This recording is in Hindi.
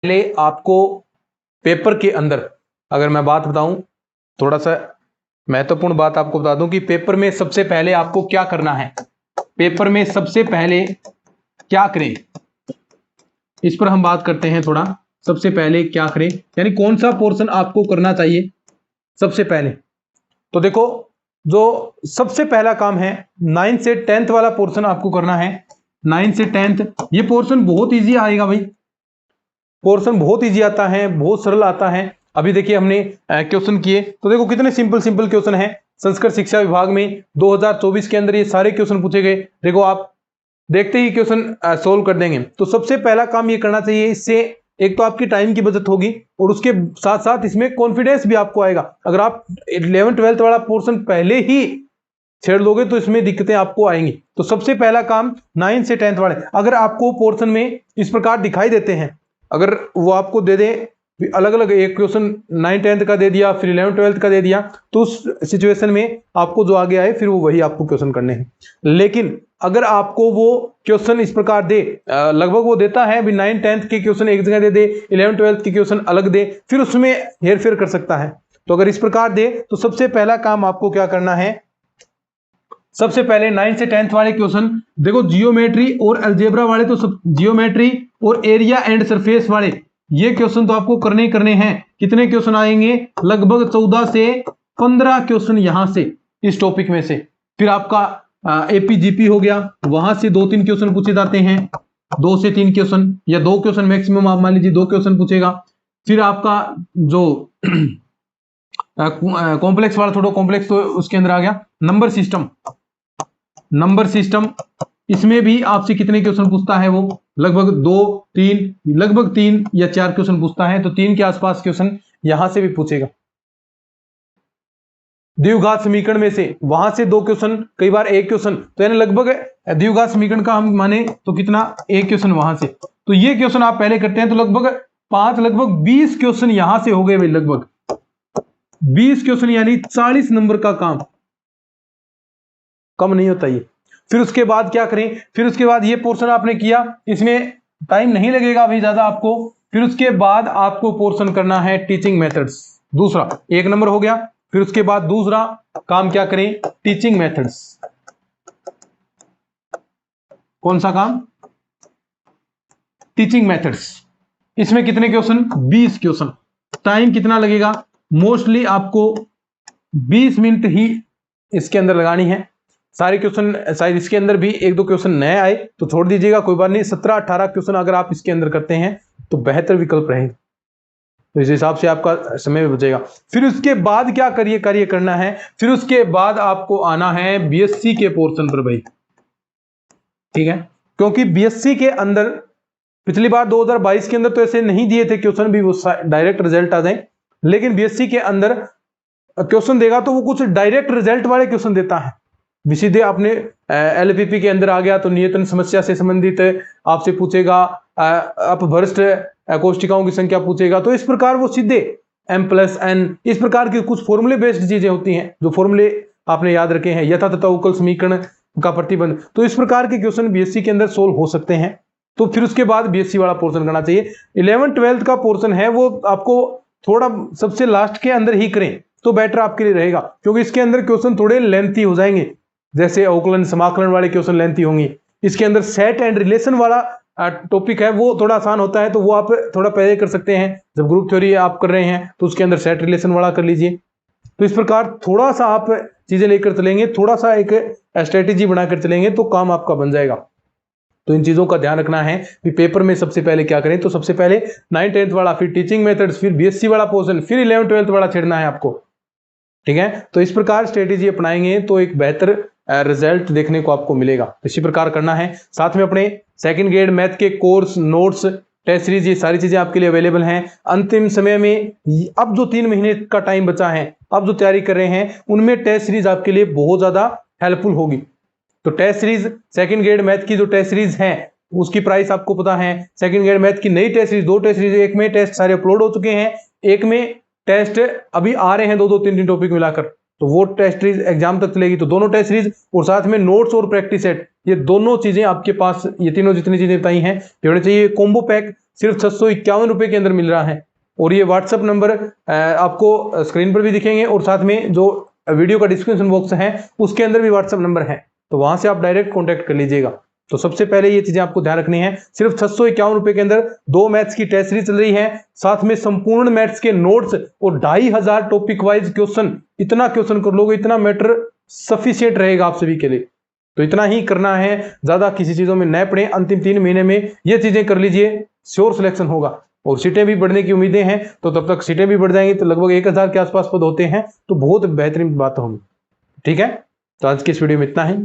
पहले आपको पेपर के अंदर, अगर मैं बात बताऊं, थोड़ा सा महत्वपूर्ण बात आपको बता दूं कि पेपर में सबसे पहले आपको क्या करना है। पेपर में सबसे पहले क्या करें, इस पर हम बात करते हैं थोड़ा। सबसे पहले क्या करें, यानी कौन सा पोर्शन आपको करना चाहिए सबसे पहले। तो देखो, जो सबसे पहला काम है 9 से 10th वाला पोर्शन आपको करना है। 9 से 10th ये पोर्शन बहुत इजी आएगा भाई, पोर्शन बहुत इजी आता है, बहुत सरल आता है। अभी देखिए हमने क्वेश्चन किए तो देखो कितने सिंपल सिंपल क्वेश्चन है। संस्कृत शिक्षा विभाग में 2024 के अंदर ये सारे क्वेश्चन पूछे गए। देखो आप देखते ही क्वेश्चन सोल्व कर देंगे। तो सबसे पहला काम ये करना चाहिए, इससे एक तो आपकी टाइम की बचत होगी और उसके साथ साथ इसमें कॉन्फिडेंस भी आपको आएगा। अगर आप 11th-12th वाला पोर्शन पहले ही छेड़ लोगे तो इसमें दिक्कतें आपको आएंगी। तो सबसे पहला काम 9 से 10th वाले, अगर आपको पोर्शन में इस प्रकार दिखाई देते हैं, अगर वो आपको दे दें अलग अलग, एक क्वेश्चन 9-10th का दे दिया, फिर 11th-12th का दे दिया, तो उस सिचुएशन में आपको जो आगे आए फिर वो वही आपको क्वेश्चन करने हैं। लेकिन अगर आपको वो क्वेश्चन इस प्रकार दे, लगभग वो देता है भी 9-10th के क्वेश्चन एक जगह दे दे, 11th-12th के क्वेश्चन अलग दे, फिर उसमें हेर फेर कर सकता है। तो अगर इस प्रकार दे तो सबसे पहला काम आपको क्या करना है, सबसे पहले 9 से 10th वाले क्वेश्चन देखो, जियोमेट्री और अलजेब्रा वाले तो सब, जियोमेट्री और एरिया एंड सरफेस वाले ये क्वेश्चन तो आपको करने ही करने हैं। कितने क्वेश्चन आएंगे, लगभग 14 से 15 क्वेश्चन यहां से इस टॉपिक में से। फिर आपका एपीजीपी हो गया, वहां से 2-3 क्वेश्चन पूछे जाते हैं, 2 से 3 क्वेश्चन या 2 क्वेश्चन मैक्सिमम, आप मान लीजिए 2 क्वेश्चन पूछेगा। फिर आपका जो कॉम्प्लेक्स वाला, थोड़ा कॉम्प्लेक्स तो उसके अंदर आ गया नंबर सिस्टम। नंबर सिस्टम इसमें भी आपसे कितने क्वेश्चन पूछता है, वो लगभग 2-3, लगभग 3 या 4 क्वेश्चन पूछता है। तो 3 के आसपास क्वेश्चन यहां से भी पूछेगा। द्विघात समीकरण में से वहां से 2 क्वेश्चन, कई बार 1 क्वेश्चन, तो यानी लगभग द्विघात समीकरण का हम माने तो कितना, 1 क्वेश्चन वहां से। तो ये क्वेश्चन आप पहले करते हैं तो लगभग 5, लगभग 20 क्वेश्चन यहां से हो गए भाई, लगभग 20 क्वेश्चन, यानी 40 नंबर का काम, कम नहीं होता ये। फिर उसके बाद क्या करें, फिर उसके बाद ये पोर्शन आपने किया, इसमें टाइम नहीं लगेगा अभी ज्यादा आपको। फिर उसके बाद आपको पोर्शन करना है टीचिंग मेथड्स, दूसरा 1 नंबर हो गया। फिर उसके बाद दूसरा काम क्या करें, टीचिंग मेथड्स। कौन सा काम, टीचिंग मेथड्स। इसमें कितने क्वेश्चन, 20 क्वेश्चन। टाइम कितना लगेगा, मोस्टली आपको 20 मिनट ही इसके अंदर लगानी है। सारे क्वेश्चन शायद इसके अंदर भी 1-2 क्वेश्चन नए आए तो छोड़ दीजिएगा, कोई बात नहीं। 17-18 क्वेश्चन अगर आप इसके अंदर करते हैं तो बेहतर विकल्प रहेगा, तो इस हिसाब से आपका समय भी बचेगा। फिर उसके बाद क्या कार्य करना है, फिर उसके बाद आपको आना है बीएससी के पोर्शन पर भाई, ठीक है। क्योंकि बीएससी के अंदर पिछली बार 2022 के अंदर तो ऐसे नहीं दिए थे क्वेश्चन भी वो डायरेक्ट रिजल्ट आ जाए, लेकिन बीएससी के अंदर क्वेश्चन देगा तो वो कुछ डायरेक्ट रिजल्ट वाले क्वेश्चन देता है। सीधे आपने एलपीपी के अंदर आ गया तो नियतन समस्या से संबंधित आपसे पूछेगा, अपभ्रष्ट कोष्टिकाओं की संख्या पूछेगा। तो इस प्रकार वो सीधे m+n इस प्रकार की कुछ फॉर्मूले बेस्ड चीजें होती हैं, जो फॉर्मूले आपने याद रखे हैं, यथा तथा उकल समीकरण का प्रतिबंध। तो इस प्रकार के क्वेश्चन बीएससी के अंदर सोल्व हो सकते हैं। तो फिर उसके बाद बीएससी वाला पोर्शन करना चाहिए। 11th-12th का पोर्शन है वो आपको थोड़ा सबसे लास्ट के अंदर ही करें तो बेटर आपके लिए रहेगा, क्योंकि इसके अंदर क्वेश्चन थोड़े लेंथी हो जाएंगे। जैसे अवकलन समाकलन वाले क्वेश्चन लेंथी होंगे, इसके अंदर सेट एंड रिलेशन वाला टॉपिक है वो थोड़ा आसान होता है, तो वो आप थोड़ा पहले कर सकते हैं। जब ग्रुप थ्योरी आप कर रहे हैं तो उसके अंदर सेट रिलेशन वाला कर लीजिए। तो इस प्रकार थोड़ा सा आप चीजें लेकर चलेंगे, थोड़ा सा एक स्ट्रेटेजी बनाकर चलेंगे तो काम आपका बन जाएगा। तो इन चीजों का ध्यान रखना है कि पेपर में सबसे पहले क्या करें। तो सबसे पहले 9-10th वाला, फिर टीचिंग मेथड्स, फिर बीएससी वाला पोर्शन, फिर 11th-12th वाला छेड़ना है आपको, ठीक है। तो इस प्रकार स्ट्रेटेजी अपनाएंगे तो एक बेहतर रिजल्ट देखने को आपको मिलेगा। इसी प्रकार करना है। साथ में अपने सेकंड ग्रेड मैथ के कोर्स, नोट्स, टेस्ट सीरीज, ये सारी चीजें आपके लिए अवेलेबल हैं। अंतिम समय में अब जो 3 महीने का टाइम बचा है, अब जो तैयारी कर रहे हैं, उनमें टेस्ट सीरीज आपके लिए बहुत ज्यादा हेल्पफुल होगी। तो test series, second grade math की जो टेस्ट सीरीज है उसकी प्राइस आपको पता है। सेकंड ग्रेड मैथ की नई टेस्ट सीरीज, 2 टेस्ट सीरीज, एक में टेस्ट सारे अपलोड हो चुके हैं, एक में टेस्ट अभी आ रहे हैं, 2-3 टॉपिक मिलाकर। तो वो टेस्ट सीरीज एग्जाम तक चलेगी। तो दोनों टेस्ट सीरीज और साथ में नोट्स और प्रैक्टिस सेट, ये दोनों चीजें आपके पास, ये तीनों जितनी चीजें बताई हैं ये होनी चाहिए। कॉम्बो पैक सिर्फ 651 रुपए के अंदर मिल रहा है। और ये व्हाट्सएप नंबर आपको स्क्रीन पर भी दिखेंगे और साथ में जो वीडियो का डिस्क्रिप्शन बॉक्स है उसके अंदर भी व्हाट्सएप नंबर है, तो वहां से आप डायरेक्ट कॉन्टैक्ट कर लीजिएगा। तो सबसे पहले ये चीजें आपको ध्यान रखनी है, सिर्फ 651 रुपए के अंदर 2 मैथ्स की टेस्ट सीरीज चल रही है, साथ में संपूर्ण मैथ्स के नोट्स और 2500 टॉपिक वाइज क्वेश्चन। इतना क्वेश्चन कर लोगे, इतना मैटर सफिशिएंट रहेगा आप सभी के लिए। तो इतना ही करना है, ज्यादा किसी चीजों में न पड़े। अंतिम 3 महीने में ये चीजें कर लीजिए, श्योर सिलेक्शन होगा और सीटें भी बढ़ने की उम्मीदें हैं। तो तब तक सीटें भी बढ़ जाएंगी, तो लगभग 1000 के आसपास पद होते हैं, तो बहुत बेहतरीन बात होगी। ठीक है, तो आज की इस वीडियो में इतना ही।